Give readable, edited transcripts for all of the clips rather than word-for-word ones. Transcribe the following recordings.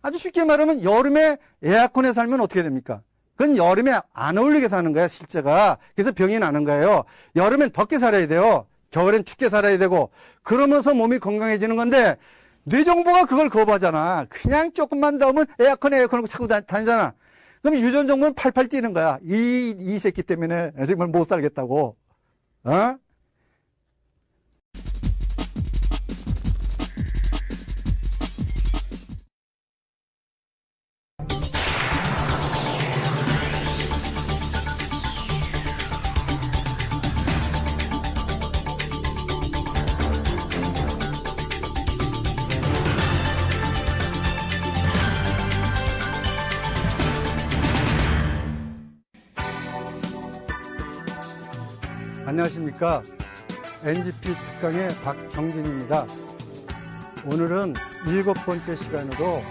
아주 쉽게 말하면 여름에 에어컨에 살면 어떻게 됩니까? 그건 여름에 안 어울리게 사는 거야, 실제가. 그래서 병이 나는 거예요. 여름엔 덥게 살아야 돼요. 겨울엔 춥게 살아야 되고. 그러면서 몸이 건강해지는 건데, 뇌정보가 그걸 거부하잖아. 그냥 조금만 더우면 에어컨 하고 자꾸 다니잖아. 그럼 유전정보는 팔팔 뛰는 거야. 이 새끼 때문에 정말 못 살겠다고. 어? 안녕하십니까. NGP 특강의 박경진입니다. 오늘은 7번째 시간으로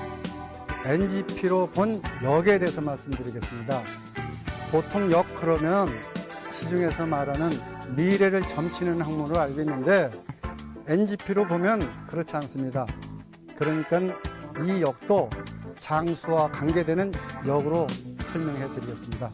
NGP로 본 역에 대해서 말씀드리겠습니다. 보통 역 그러면 시중에서 말하는 미래를 점치는 학문으로 알고 있는데 NGP로 보면 그렇지 않습니다. 그러니까 이 역도 장수와 관계되는 역으로 설명해 드리겠습니다.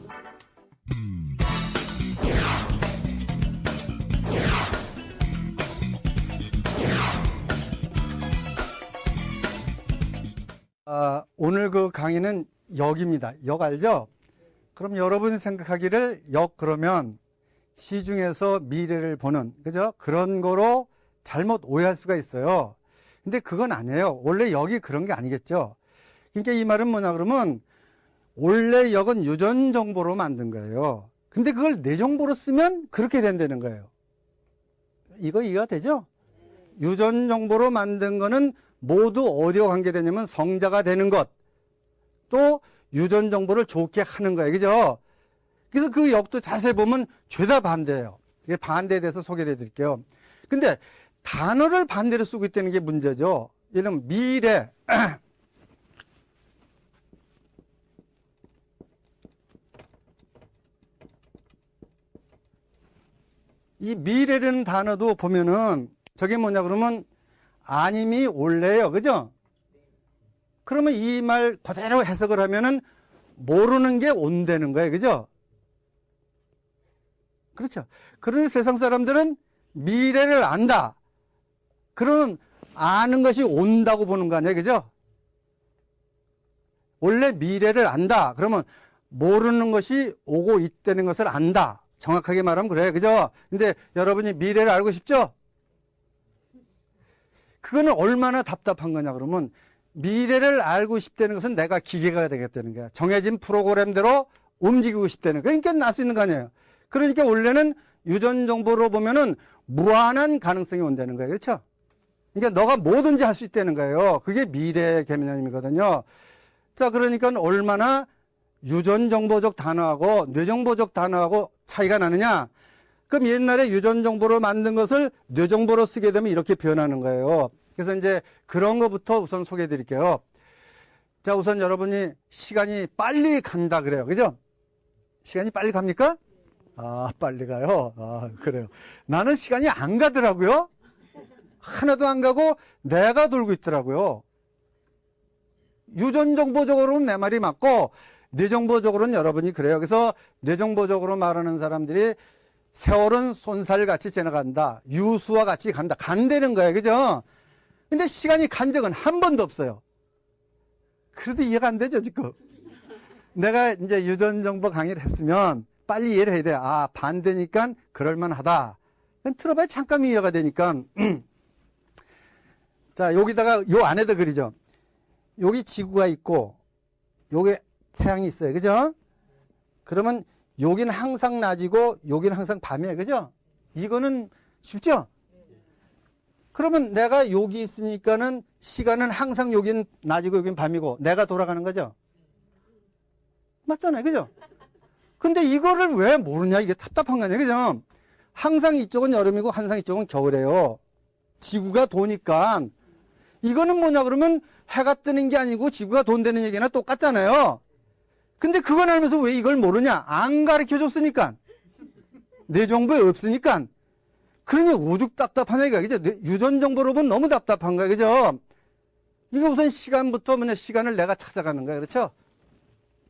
오늘 그 강의는 역입니다. 역 알죠? 그럼 여러분이 생각하기를 역 그러면 시중에서 미래를 보는, 그죠? 그런 거로 잘못 오해할 수가 있어요. 근데 그건 아니에요. 원래 역이 그런 게 아니겠죠. 그러니까 이 말은 뭐냐 그러면 원래 역은 유전 정보로 만든 거예요. 근데 그걸 뇌 정보로 쓰면 그렇게 된다는 거예요. 이거 이해가 되죠? 유전 정보로 만든 거는 모두 어디와 관계되냐면 성자가 되는 것, 또 유전 정보를 좋게 하는 거예요. 그죠? 그래서 그 역도 자세히 보면 죄다 반대예요. 이게 반대에 대해서 소개해 드릴게요. 근데 단어를 반대로 쓰고 있다는 게 문제죠. 예를 들면 미래. 이 미래라는 단어도 보면은 저게 뭐냐 그러면 아님이 올래요. 그죠? 그러면 이 말 그대로 해석을 하면은 모르는 게 온다는 거예요. 그죠? 그렇죠. 그런 세상 사람들은 미래를 안다. 그러면 아는 것이 온다고 보는 거 아니에요. 그죠? 원래 미래를 안다. 그러면 모르는 것이 오고 있다는 것을 안다. 정확하게 말하면 그래요. 그죠? 근데 여러분이 미래를 알고 싶죠? 그거는 얼마나 답답한 거냐 그러면 미래를 알고 싶다는 것은 내가 기계가 되겠다는 거야. 정해진 프로그램대로 움직이고 싶다는 거야. 그러니까 날 수 있는 거 아니에요. 그러니까 원래는 유전 정보로 보면은 무한한 가능성이 온다는 거예요. 그렇죠? 그러니까 너가 뭐든지 할 수 있다는 거예요. 그게 미래의 개념이거든요. 자, 그러니까 얼마나 유전 정보적 단어하고 뇌 정보적 단어하고 차이가 나느냐? 그럼 옛날에 유전 정보로 만든 것을 뇌 정보로 쓰게 되면 이렇게 변하는 거예요. 그래서 이제 그런 것부터 우선 소개해 드릴게요. 자, 우선 여러분이 시간이 빨리 간다 그래요. 그죠? 시간이 빨리 갑니까? 아, 빨리 가요? 아, 그래요. 나는 시간이 안 가더라고요. 하나도 안 가고 내가 돌고 있더라고요. 유전 정보적으로는 내 말이 맞고 뇌 정보적으로는 여러분이 그래요. 그래서 뇌 정보적으로 말하는 사람들이 세월은 쏜살같이 지나간다. 유수와 같이 간다. 간다는 거예요. 그죠? 근데 시간이 간 적은 한 번도 없어요. 그래도 이해가 안 되죠, 지금. 내가 이제 유전정보 강의를 했으면 빨리 이해를 해야 돼. 아, 반대니까 그럴만하다. 들어봐야 잠깐 이해가 되니까. 자, 여기다가 요 안에다 그리죠. 여기 지구가 있고, 여기 태양이 있어요. 그죠? 그러면 여기는 항상 낮이고 여기는 항상 밤이에요. 그죠? 이거는 쉽죠? 그러면 내가 여기 있으니까는 시간은 항상 여긴 낮이고 여긴 밤이고 내가 돌아가는 거죠? 맞잖아요. 그죠? 근데 이거를 왜 모르냐? 이게 답답한 거 아니에요. 그죠? 항상 이쪽은 여름이고 항상 이쪽은 겨울이에요. 지구가 도니까. 이거는 뭐냐 그러면 해가 뜨는 게 아니고 지구가 돈다는 얘기나 똑같잖아요. 근데 그건 알면서 왜 이걸 모르냐? 안 가르쳐 줬으니까. 내 정보에 없으니까. 그러니 오죽 답답한 얘기가, 그죠? 유전 정보로 보면 너무 답답한 거야, 그죠? 이게 우선 시간부터 뭐냐, 시간을 내가 찾아가는 거야. 그렇죠?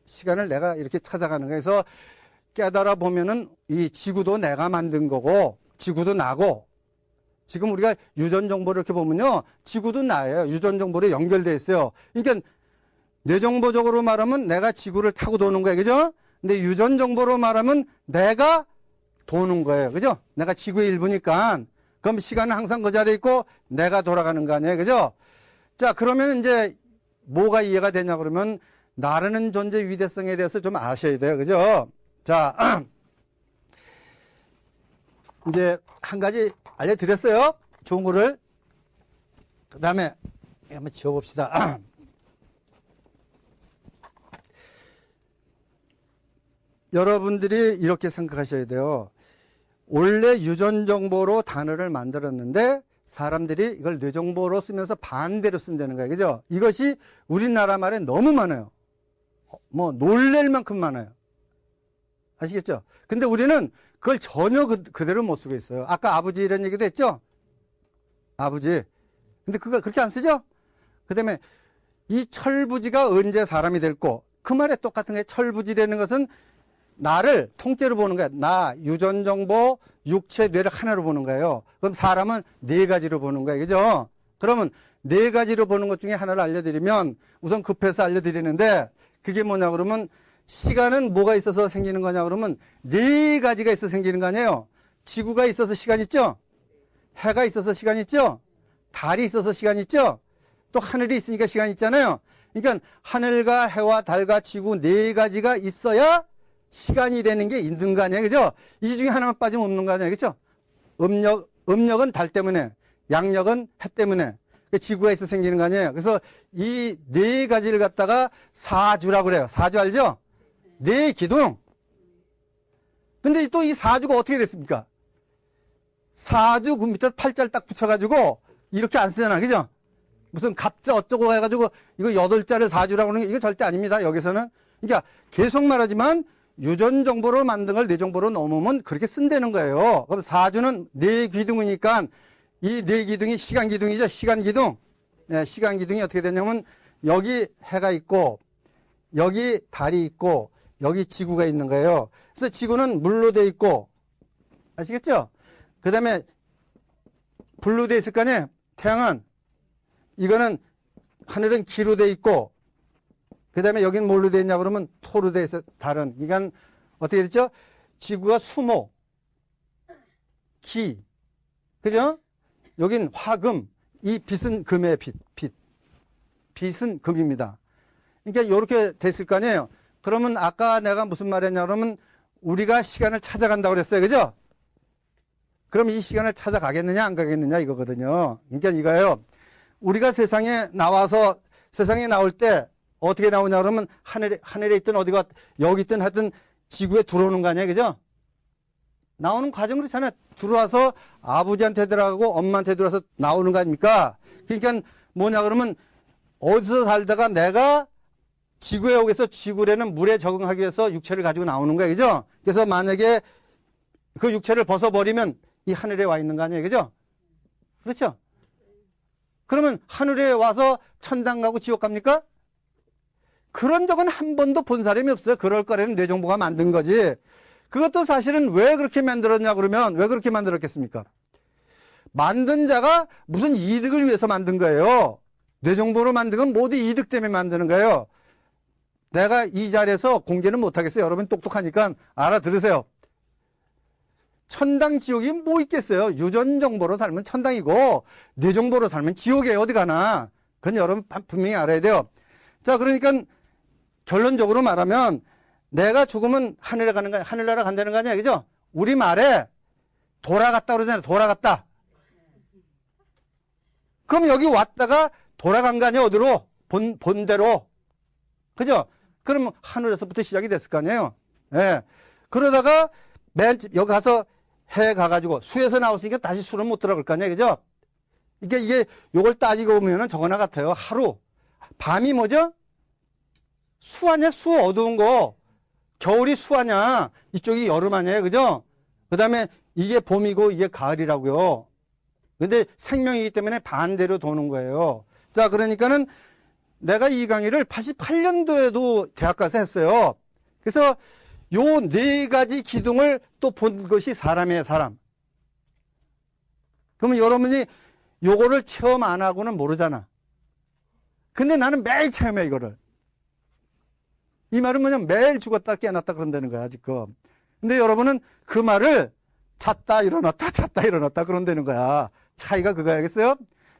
시간을 내가 이렇게 찾아가는 거야. 그래서 깨달아 보면은 이 지구도 내가 만든 거고, 지구도 나고, 지금 우리가 유전 정보를 이렇게 보면요, 지구도 나예요. 유전 정보로 연결되어 있어요. 그러니까 뇌정보적으로 말하면 내가 지구를 타고 도는 거예요. 그죠? 근데 유전 정보로 말하면 내가 도는 거예요. 그죠? 내가 지구의 일부니까. 그럼 시간은 항상 그 자리에 있고 내가 돌아가는 거 아니에요. 그죠? 자, 그러면 이제 뭐가 이해가 되냐 그러면 나라는 존재 위대성에 대해서 좀 아셔야 돼요. 그죠? 자, 이제 한 가지 알려드렸어요. 좋은 거를. 그 다음에 한번 지워봅시다. 여러분들이 이렇게 생각하셔야 돼요. 원래 유전정보로 단어를 만들었는데 사람들이 이걸 뇌정보로 쓰면서 반대로 쓴다는 거예요. 그죠? 이것이 우리나라 말에 너무 많아요. 뭐 놀랄 만큼 많아요. 아시겠죠? 근데 우리는 그걸 전혀 그대로 못 쓰고 있어요. 아까 아버지 이런 얘기도 했죠? 아버지. 근데 그거 그렇게 안 쓰죠? 그 다음에 이 철부지가 언제 사람이 됐고, 그 말에 똑같은 거예요. 철부지라는 것은 나를 통째로 보는 거야. 나, 유전정보, 육체, 뇌를 하나로 보는 거예요. 그럼 사람은 네 가지로 보는 거예요. 그죠? 그러면 네 가지로 보는 것 중에 하나를 알려드리면, 우선 급해서 알려드리는데, 그게 뭐냐 그러면, 시간은 뭐가 있어서 생기는 거냐 그러면 네 가지가 있어서 생기는 거 아니에요. 지구가 있어서 시간 있죠? 해가 있어서 시간 있죠? 달이 있어서 시간 있죠? 또 하늘이 있으니까 시간 있잖아요. 그러니까 하늘과 해와 달과 지구 네 가지가 있어야 시간이라는 게 있는 거 아니에요. 그죠? 이 중에 하나만 빠지면 없는 거 아니에요. 그죠? 음력은 달 때문에, 양력은 해 때문에, 지구가 있어서 생기는 거 아니에요. 그래서 이 네 가지를 갖다가 사주라고 그래요. 사주 알죠? 네 기둥. 근데 또 이 사주가 어떻게 됐습니까? 사주 그 밑에 팔자를 딱 붙여가지고 이렇게 안 쓰잖아. 그죠? 무슨 갑자 어쩌고 해가지고 이거 8자를 사주라고 하는 게 이거 절대 아닙니다. 여기서는. 그러니까 계속 말하지만 유전 정보로 만든 걸 뇌 정보로 넘으면 그렇게 쓴다는 거예요. 그럼 사주는 네 기둥이니까 이 네 기둥이 시간 기둥이죠. 시간 기둥. 네, 시간 기둥이 어떻게 되냐면 여기 해가 있고 여기 달이 있고 여기 지구가 있는 거예요. 그래서 지구는 물로 돼 있고, 아시겠죠? 그 다음에 불로 돼 있을 거 아니에요? 태양은. 이거는 하늘은 기로 돼 있고, 그 다음에 여기는 뭘로 돼 있냐 그러면 토로 돼 있어. 달은. 그러니까 어떻게 됐죠? 지구가 수목, 기, 그죠? 여긴 화금, 이 빛은 금의 빛. 빛은 금입니다. 그러니까 이렇게 됐을 거 아니에요? 그러면 아까 내가 무슨 말 했냐 그러면 우리가 시간을 찾아간다고 그랬어요. 그죠? 그럼 이 시간을 찾아가겠느냐 안 가겠느냐 이거거든요. 그러니까 이거예요. 우리가 세상에 나와서 세상에 나올 때 어떻게 나오냐 그러면 하늘에 있든 어디가 여기 있든 하여튼 지구에 들어오는 거 아니에요. 그죠? 나오는 과정 그렇잖아요. 들어와서 아버지한테 들어가고 엄마한테 들어와서 나오는 거 아닙니까? 그러니까 뭐냐 그러면 어디서 살다가 내가 지구에 오기 위해서 지구라는 물에 적응하기 위해서 육체를 가지고 나오는 거예요. 그죠? 그래서 만약에 그 육체를 벗어버리면 이 하늘에 와 있는 거 아니에요. 그죠? 그렇죠? 그러면 하늘에 와서 천당 가고 지옥 갑니까? 그런 적은 한 번도 본 사람이 없어요. 그럴 거라면 뇌정보가 만든 거지. 그것도 사실은 왜 그렇게 만들었냐 그러면 왜 그렇게 만들었겠습니까? 만든 자가 무슨 이득을 위해서 만든 거예요. 뇌정보로 만든 건 모두 이득 때문에 만드는 거예요. 내가 이 자리에서 공개는 못하겠어요. 여러분 똑똑하니까 알아들으세요. 천당 지옥이 뭐 있겠어요. 유전 정보로 살면 천당이고 뇌 정보로 살면 지옥에 어디 가나. 그건 여러분 분명히 알아야 돼요. 자, 그러니까 결론적으로 말하면 내가 죽으면 하늘에 가는 거야. 하늘나라 간다는 거 아니야. 그죠? 우리 말에 돌아갔다 그러잖아요. 돌아갔다. 그럼 여기 왔다가 돌아간 거 아니야. 어디로? 본대로. 그죠? 그러면 하늘에서부터 시작이 됐을 거 아니에요. 예. 그러다가 여기 가서 해 가가지고 수에서 나왔으니까 다시 수를 못 들어갈 거 아니에요. 그죠? 그러니까 이게 요걸 따지고 보면은 저거나 같아요. 하루. 밤이 뭐죠? 수 아니야? 수 어두운 거. 겨울이 수 아니야? 이쪽이 여름 아니에요. 그죠? 그 다음에 이게 봄이고 이게 가을이라고요. 근데 생명이기 때문에 반대로 도는 거예요. 자, 그러니까는 내가 이 강의를 88년도에도 대학 가서 했어요. 그래서 요 네 가지 기둥을 또 본 것이 사람이에요, 사람. 그러면 여러분이 요거를 체험 안 하고는 모르잖아. 근데 나는 매일 체험해, 이거를. 이 말은 뭐냐면 매일 죽었다 깨어났다 그런다는 거야, 지금. 근데 여러분은 그 말을 잤다 일어났다 잤다 일어났다 그런다는 거야. 차이가 그거야, 알겠어요?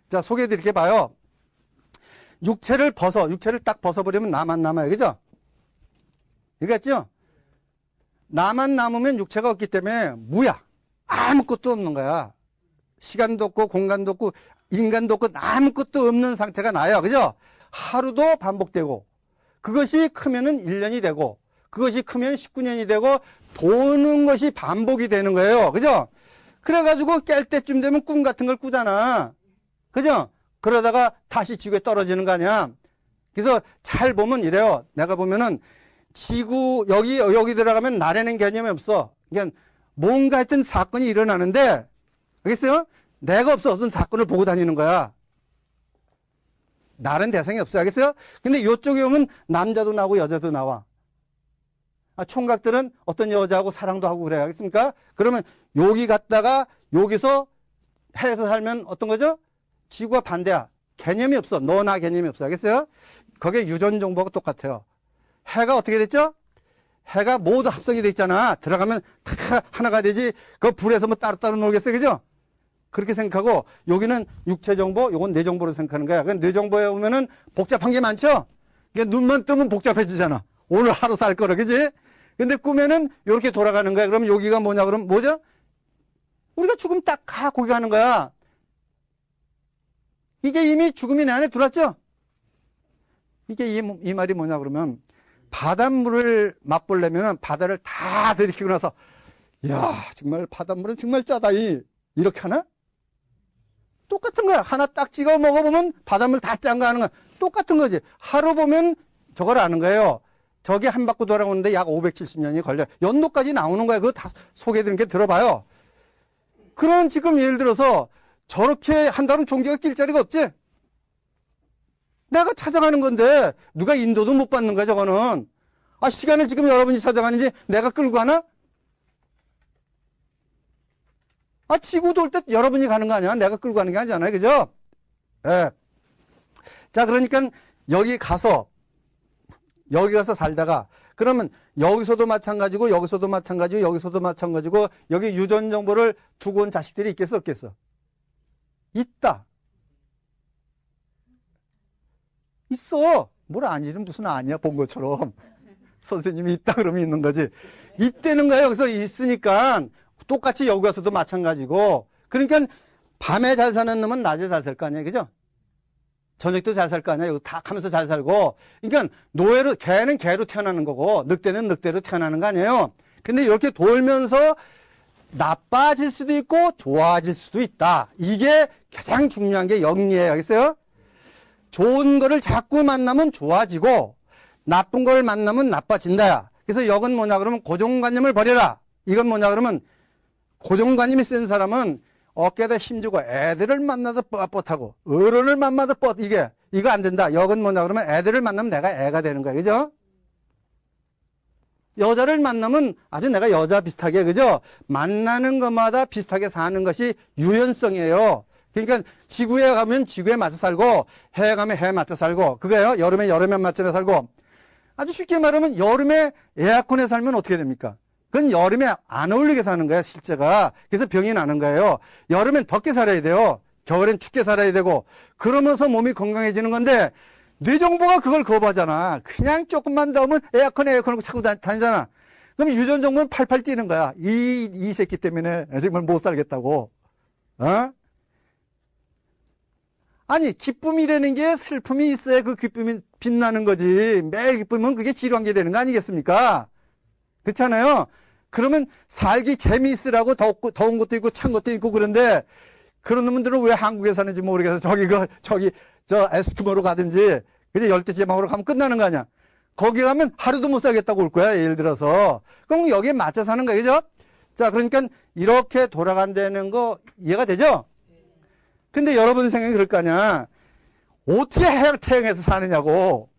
자, 소개해 드릴게 봐요. 육체를 딱 벗어버리면 나만 남아요, 그죠? 이해했죠? 나만 남으면 육체가 없기 때문에 무야. 아무것도 없는 거야. 시간도 없고 공간도 없고 인간도 없고 아무것도 없는 상태가 나요, 그죠? 하루도 반복되고 그것이 크면은 1년이 되고 그것이 크면 19년이 되고 도는 것이 반복이 되는 거예요, 그죠? 그래가지고 깰 때쯤 되면 꿈 같은 걸 꾸잖아, 그죠? 그러다가 다시 지구에 떨어지는 거 아니야. 그래서 잘 보면 이래요. 내가 보면은 지구 여기 들어가면 나라는 개념이 없어. 그러니까 뭔가 하여튼 사건이 일어나는데, 알겠어요? 내가 없어. 어떤 사건을 보고 다니는 거야. 나는 대상이 없어요, 알겠어요? 근데 이쪽에 오면 남자도 나오고 여자도 나와. 총각들은 어떤 여자하고 사랑도 하고 그래요, 알겠습니까? 그러면 여기 갔다가 여기서 해서 살면 어떤 거죠? 지구와 반대야. 개념이 없어. 너나 개념이 없어, 알겠어요? 거기에 유전 정보가 똑같아요. 해가 어떻게 됐죠? 해가 모두 합성이 돼 있잖아. 들어가면 다 하나가 되지. 그 불에서 뭐 따로따로 놀겠어요, 그죠? 그렇게 생각하고 여기는 육체 정보, 요건 뇌 정보로 생각하는 거야. 뇌 정보에 오면은 복잡한 게 많죠? 눈만 뜨면 복잡해지잖아. 오늘 하루 살 거라, 그지? 근데 꿈에는 이렇게 돌아가는 거야. 그러면 여기가 뭐냐, 그러면 뭐죠? 우리가 죽으면 딱 거기 가는 거야. 이게 이미 죽음이 내 안에 들어왔죠? 이게 이 말이 뭐냐, 그러면 바닷물을 맛보려면 바다를 다 들이키고 나서, 이야, 정말 바닷물은 정말 짜다, 이렇게 하나? 똑같은 거야. 하나 딱 찍어 먹어보면 바닷물 다 짠 거 하는 거야. 똑같은 거지. 하루 보면 저걸 아는 거예요. 저게 한 바퀴 돌아오는데 약 570년이 걸려. 연도까지 나오는 거야. 그거 다 소개해드린 게 들어봐요. 그런 지금 예를 들어서 저렇게 한다면 종교가 낄 자리가 없지? 내가 찾아가는 건데 누가 인도도 못 받는 거야, 저거는. 시간을 지금 여러분이 찾아가는지 내가 끌고 가나? 지구 돌 때 여러분이 가는 거 아니야? 내가 끌고 가는 게 아니잖아요, 그죠? 예. 자, 그러니까 여기 가서 살다가 그러면 여기서도 마찬가지고 여기서도 마찬가지고 여기서도 마찬가지고 여기 유전 정보를 두고 온 자식들이 있겠어, 없겠어? 있다. 있어. 뭘 아니면 무슨 아니야, 본 것처럼. 선생님이 있다 그러면 있는 거지. 있다는 거야. 여기서 있으니까 똑같이 여기 가서도 마찬가지고. 그러니까 밤에 잘 사는 놈은 낮에 잘 살 거 아니야, 그죠? 저녁도 잘 살 거 아니야. 여기 다 하면서 잘 살고. 그러니까 노예로, 개는 개로 태어나는 거고 늑대는 늑대로 태어나는 거 아니에요. 근데 이렇게 돌면서 나빠질 수도 있고 좋아질 수도 있다. 이게 가장 중요한 게 영리예요, 알겠어요? 좋은 거를 자꾸 만나면 좋아지고 나쁜 걸 만나면 나빠진다야. 그래서 역은 뭐냐 그러면 고정관념을 버려라. 이건 뭐냐 그러면 고정관념이 센 사람은 어깨에다 힘주고 애들을 만나도 뻣뻣하고 어른을 만나도 이거 안 된다. 역은 뭐냐 그러면 애들을 만나면 내가 애가 되는 거야, 그죠? 여자를 만나면 아주 내가 여자 비슷하게, 그죠? 만나는 것마다 비슷하게 사는 것이 유연성이에요. 그러니까 지구에 가면 지구에 맞춰 살고 해에 가면 해에 맞춰 살고 그거예요. 여름에 여름에 맞춰 살고. 아주 쉽게 말하면 여름에 에어컨에 살면 어떻게 됩니까? 그건 여름에 안 어울리게 사는 거야, 실제가. 그래서 병이 나는 거예요. 여름엔 덥게 살아야 돼요. 겨울엔 춥게 살아야 되고. 그러면서 몸이 건강해지는 건데 뇌정보가 그걸 거부하잖아. 그냥 조금만 더우면 에어컨을 자꾸 다니잖아. 그럼 유전 정보는 팔팔 뛰는 거야. 이 새끼 때문에 정말 못 살겠다고. 아니, 기쁨이라는 게 슬픔이 있어야 그 기쁨이 빛나는 거지. 매일 기쁘면 그게 지루한 게 되는 거 아니겠습니까? 그렇잖아요? 그러면 살기 재미있으라고 더운 것도 있고 찬 것도 있고 그런데 그런 놈들은 왜 한국에 사는지 모르겠어. 저 에스키모로 가든지, 그지? 열대지방으로 가면 끝나는 거 아니야? 거기 가면 하루도 못 살겠다고 올 거야, 예를 들어서. 그럼 여기에 맞춰 사는 거야, 그죠? 자, 그러니까 이렇게 돌아간다는 거 이해가 되죠? 근데 여러분 생각이 그럴 거 아니야. 어떻게 태양에서 사느냐고.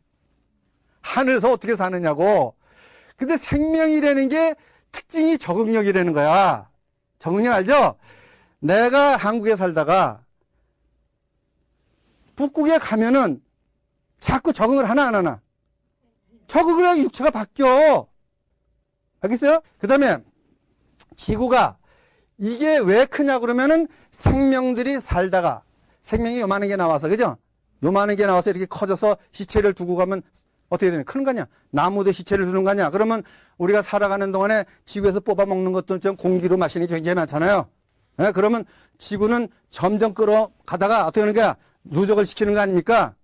하늘에서 어떻게 사느냐고. 근데 생명이라는 게 특징이 적응력이라는 거야. 적응력 알죠? 내가 한국에 살다가 북극에 가면은 자꾸 적응을 하나 안 하나? 적응을 하면 육체가 바뀌어. 알겠어요? 그 다음에 지구가 이게 왜 크냐 그러면은 생명들이 살다가 생명이 요만한 게 나와서, 그죠? 요만한 게 나와서 이렇게 커져서 시체를 두고 가면 어떻게 되냐? 크는 거 아니야? 나무도 시체를 두는 거 아니야? 그러면 우리가 살아가는 동안에 지구에서 뽑아 먹는 것도 좀 공기로 마시는 게 굉장히 많잖아요. 예? 그러면 지구는 점점 끌어가다가 어떻게 하는 거야? 누적을 시키는 거 아닙니까?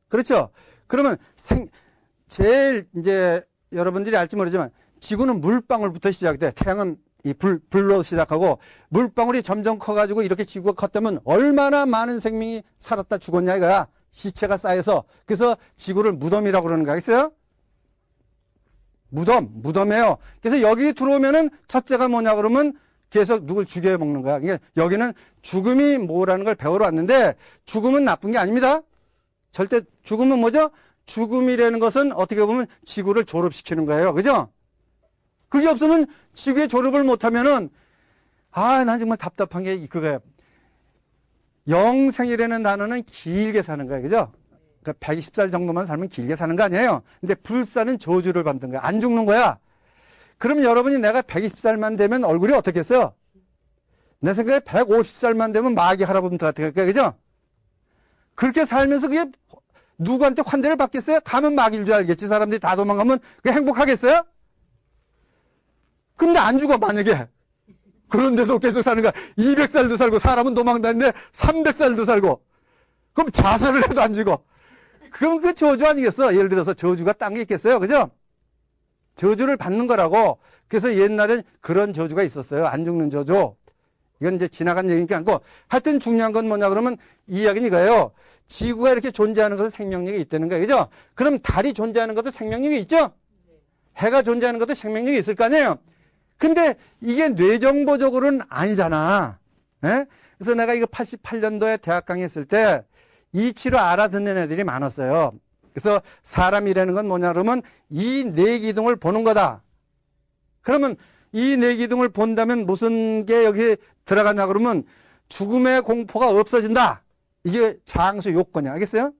그렇죠? 그러면 제일 이제 여러분들이 알지 모르지만 지구는 물방울부터 시작돼. 태양은 이 불로 시작하고 물방울이 점점 커가지고 이렇게 지구가 컸다면 얼마나 많은 생명이 살았다 죽었냐 이거야. 시체가 쌓여서. 그래서 지구를 무덤이라고 그러는 거 알겠어요? 무덤이에요. 그래서 여기 들어오면은 첫째가 뭐냐 그러면 계속 누굴 죽여 먹는 거야. 그러니까 여기는 죽음이 뭐라는 걸 배우러 왔는데 죽음은 나쁜 게 아닙니다. 절대 죽음은 뭐죠? 죽음이라는 것은 어떻게 보면 지구를 졸업시키는 거예요. 그죠? 그게 없으면 지구에 졸업을 못하면은 난 정말 답답한 게 그거예요. 영생이라는 단어는 길게 사는 거예요. 그죠? 그러니까 120살 정도만 살면 길게 사는 거 아니에요. 근데 불사는 저주를 받는 거야. 안 죽는 거야. 그럼 여러분이 내가 120살만 되면 얼굴이 어떻겠어요? 내 생각에 150살만 되면 마귀 할아버지 같은 거예요. 그죠? 그렇게 살면서 그게 누구한테 환대를 받겠어요? 가면 마귀일 줄 알겠지. 사람들이 다 도망가면 그게 행복하겠어요? 근데 안 죽어, 만약에. 그런데도 계속 사는 거야. 200살도 살고, 사람은 도망다니는데 300살도 살고. 그럼 자살을 해도 안 죽어. 그럼 그 저주 아니겠어? 예를 들어서 저주가 딴 게 있겠어요? 그죠? 저주를 받는 거라고. 그래서 옛날엔 그런 저주가 있었어요. 안 죽는 저주. 이건 이제 지나간 얘기니까 않고. 하여튼 중요한 건 뭐냐 그러면 이 이야기는 이거예요. 지구가 이렇게 존재하는 것은 생명력이 있다는 거예요. 그죠? 그럼 달이 존재하는 것도 생명력이 있죠? 해가 존재하는 것도 생명력이 있을 거 아니에요? 근데 이게 뇌정보적으로는 아니잖아. 에? 그래서 내가 이거 88년도에 대학 강의했을 때 이치로 알아듣는 애들이 많았어요. 그래서 사람이라는 건 뭐냐 그러면 이 뇌기둥을 보는 거다. 그러면 이 뇌기둥을 본다면 무슨 게 여기 들어가냐 그러면 죽음의 공포가 없어진다. 이게 장수 요건이야. 알겠어요?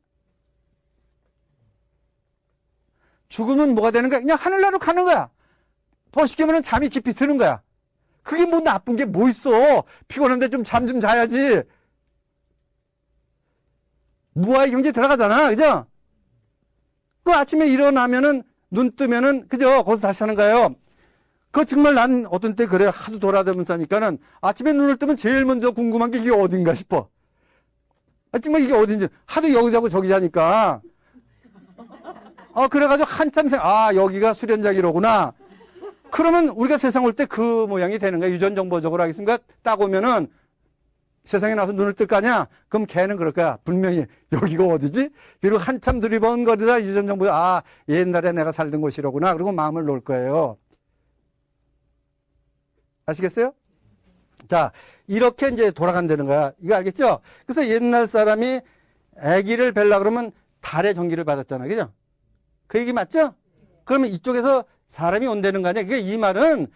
죽음은 뭐가 되는 거야? 그냥 하늘나라로 가는 거야. 더 쉽게 말하면 잠이 깊이 드는 거야. 그게 뭐 나쁜 게 뭐 있어. 피곤한데 좀 잠 좀 자야지. 무아의 경지에 들어가잖아. 그죠? 그 아침에 일어나면은 눈 뜨면은 그죠? 거기서 다시 하는 거예요. 그 정말 난 어떤 때 그래. 하도 돌아다니면서 하니까는 아침에 눈을 뜨면 제일 먼저 궁금한 게 이게 어딘가 싶어. 정말 이게 어딘지. 하도 여기 자고 저기 자니까. 그래가지고 한참 여기가 수련자기로구나. 그러면 우리가 세상 올 때 그 모양이 되는 거야. 유전정보적으로 하겠습니까? 딱 오면은 세상에 나와서 눈을 뜰 거 아니야? 그럼 걔는 그럴 거야. 분명히 여기가 어디지? 그리고 한참 두리번거리다 유전정보, 옛날에 내가 살던 곳이로구나. 그리고 마음을 놓을 거예요. 아시겠어요? 자, 이렇게 이제 돌아간다는 거야. 이거 알겠죠? 그래서 옛날 사람이 아기를 뵐라 그러면 달의 전기를 받았잖아. 그죠? 그 얘기 맞죠? 그러면 이쪽에서 사람이 온다는 거 아니야? 그러니까 이 말은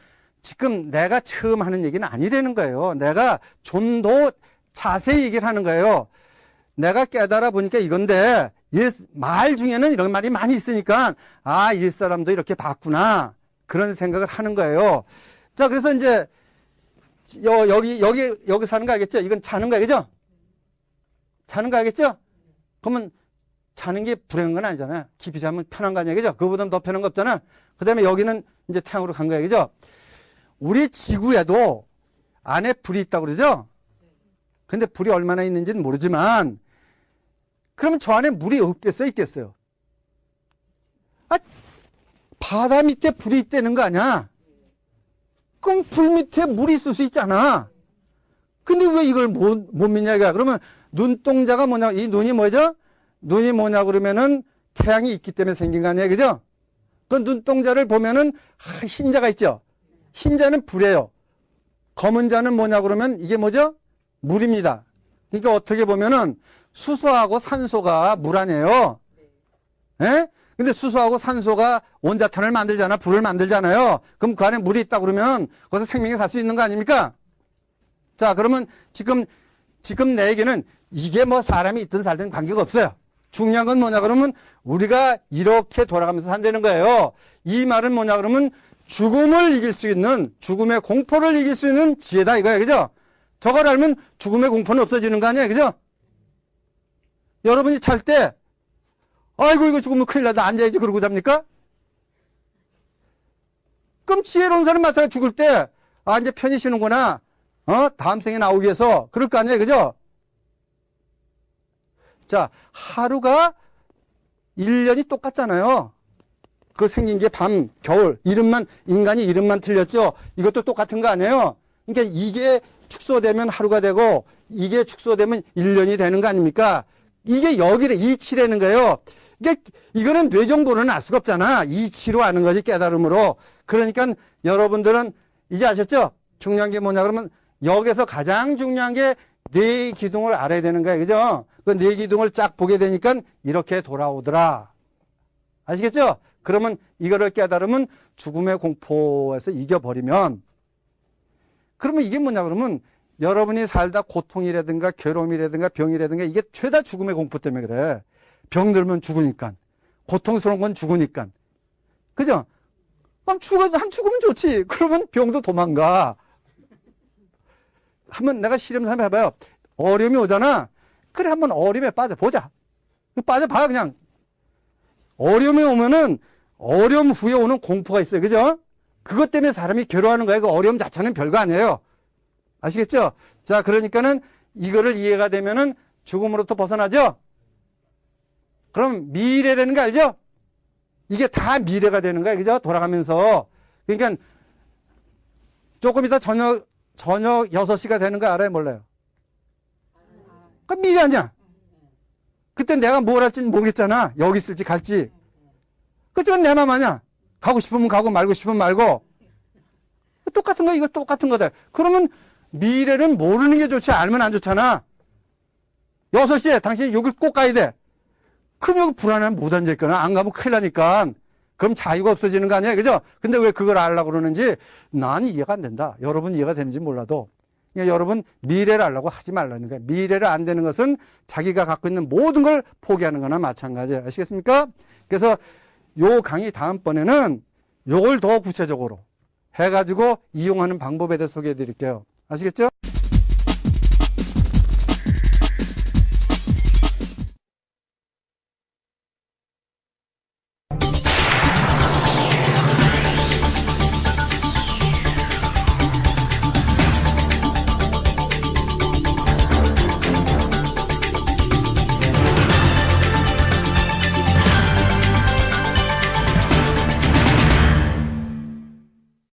지금 내가 처음 하는 얘기는 아니라는 거예요. 내가 좀 더 자세히 얘기를 하는 거예요. 내가 깨달아 보니까 이건데, 말 중에는 이런 말이 많이 있으니까, 옛사람도 이렇게 봤구나. 그런 생각을 하는 거예요. 자, 그래서 이제, 여기 사는 거 알겠죠? 이건 자는 거 알겠죠? 자는 거 알겠죠? 그러면 자는 게 불행한 건 아니잖아요. 깊이 자면 편한 거 아니야, 그죠? 그거보다는 더 편한 거 없잖아. 그 다음에 여기는 이제 태양으로 간 거야, 그죠? 우리 지구에도 안에 불이 있다고 그러죠? 근데 불이 얼마나 있는지는 모르지만, 그러면 저 안에 물이 없겠어요, 있겠어요? 바다 밑에 불이 있다는 거 아니야? 그럼 불 밑에 물이 있을 수 있잖아. 근데 왜 이걸 못 믿냐, 이거야? 그러면 눈동자가 뭐냐, 이 눈이 뭐죠? 눈이 뭐냐, 그러면은 태양이 있기 때문에 생긴 거 아니에요, 그죠? 그 눈동자를 보면은 흰자가 있죠? 흰자는 불이에요. 검은 자는 뭐냐, 그러면 이게 뭐죠? 물입니다. 그러니까 어떻게 보면은 수소하고 산소가 물 아니에요? 예? 근데 수소하고 산소가 원자탄을 만들잖아. 불을 만들잖아요. 그럼 그 안에 물이 있다 그러면 거기서 생명이 살 수 있는 거 아닙니까? 자, 그러면 지금 내 얘기는 이게 뭐 사람이 있든 살든 관계가 없어요. 중요한 건 뭐냐 그러면 우리가 이렇게 돌아가면서 산다는 거예요. 이 말은 뭐냐 그러면 죽음을 이길 수 있는, 죽음의 공포를 이길 수 있는 지혜다 이거예요. 그죠? 저걸 알면 죽음의 공포는 없어지는 거 아니에요. 그죠? 여러분이 잘 때 아이고 이거 죽으면 큰일 나다 앉아야지 그러고 잡니까? 그럼 지혜로운 사람 마찬가지 죽을 때 아 이제 편히 쉬는구나. 다음 생에 나오기 위해서 그럴 거 아니에요. 그죠? 자, 하루가 1년이 똑같잖아요. 그 생긴 게 밤, 겨울, 인간이 이름만 틀렸죠? 이것도 똑같은 거 아니에요? 그러니까 이게 축소되면 하루가 되고, 이게 축소되면 1년이 되는 거 아닙니까? 이게 여기래, 이치라는 거예요. 이거는 뇌정보로는 알 수가 없잖아. 이치로 아는 거지, 깨달음으로. 그러니까 여러분들은 이제 아셨죠? 중요한 게 뭐냐 그러면 여기서 가장 중요한 게 뇌 기둥을 알아야 되는 거예요. 그죠? 그 뇌 기둥을 쫙 보게 되니까 이렇게 돌아오더라. 아시겠죠? 그러면 이거를 깨달으면 죽음의 공포에서 이겨버리면 그러면 이게 뭐냐 그러면 여러분이 살다 고통이라든가 괴로움이라든가 병이라든가 이게 죄다 죽음의 공포 때문에 그래. 병 들면 죽으니까. 고통스러운 건 죽으니까. 그죠? 한 죽으면 좋지. 그러면 병도 도망가. 한번 내가 실험을 한번 해봐요. 어려움이 오잖아. 그래 한번 어려움에 빠져보자. 빠져봐 그냥. 어려움이 오면은 어려움 후에 오는 공포가 있어요. 그죠? 그것 때문에 사람이 괴로워하는 거예요. 그 어려움 자체는 별거 아니에요. 아시겠죠? 자, 그러니까는 이거를 이해가 되면은 죽음으로부터 벗어나죠? 그럼 미래라는 거 알죠? 이게 다 미래가 되는 거예요. 그죠? 돌아가면서. 그러니까 조금 이따 저녁 6시가 되는 거 알아요? 몰라요? 그 미래 아니야? 그때 내가 뭘 할지는 모르겠잖아. 여기 있을지 갈지. 그쪽은 내 맘 아니야. 가고 싶으면 가고 말고 싶으면 말고. 똑같은 거, 이거 똑같은 거다. 그러면 미래는 모르는 게 좋지 알면 안 좋잖아. 6시에 당신이 여길 꼭 가야 돼. 그럼 여기 불안하면 못 앉아있거나 안 가면 큰일 나니까. 그럼 자유가 없어지는 거 아니야. 그죠? 근데 왜 그걸 알려고 그러는지 난 이해가 안 된다. 여러분 이해가 되는지 몰라도. 그러니까 여러분 미래를 알려고 하지 말라는 거예요. 미래를 안 되는 것은 자기가 갖고 있는 모든 걸 포기하는 거나 마찬가지예요. 아시겠습니까? 그래서 요 강의 다음번에는 요걸 더 구체적으로 해가지고 이용하는 방법에 대해서 소개해 드릴게요. 아시겠죠?